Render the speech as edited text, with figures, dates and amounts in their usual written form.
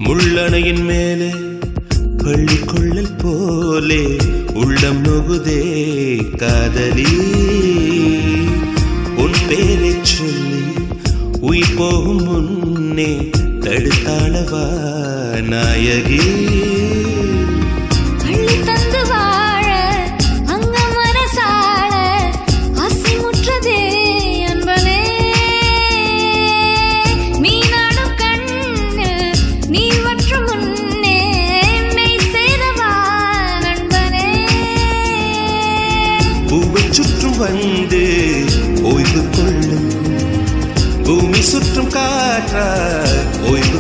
முள்ளணையின் மேலே பள்ளிக்கொள்ளல் போலே உள்ளம் நொகுதே காதலி. உன் பேரை சொல்லி உயிர் போகும் முன்னே தடுத்தாளவா நாயகி. பூவை சுற்றும் வந்து ஓய்வு கொள்ளும் பூமி சுற்றும் காற்றாய் ஓய்வு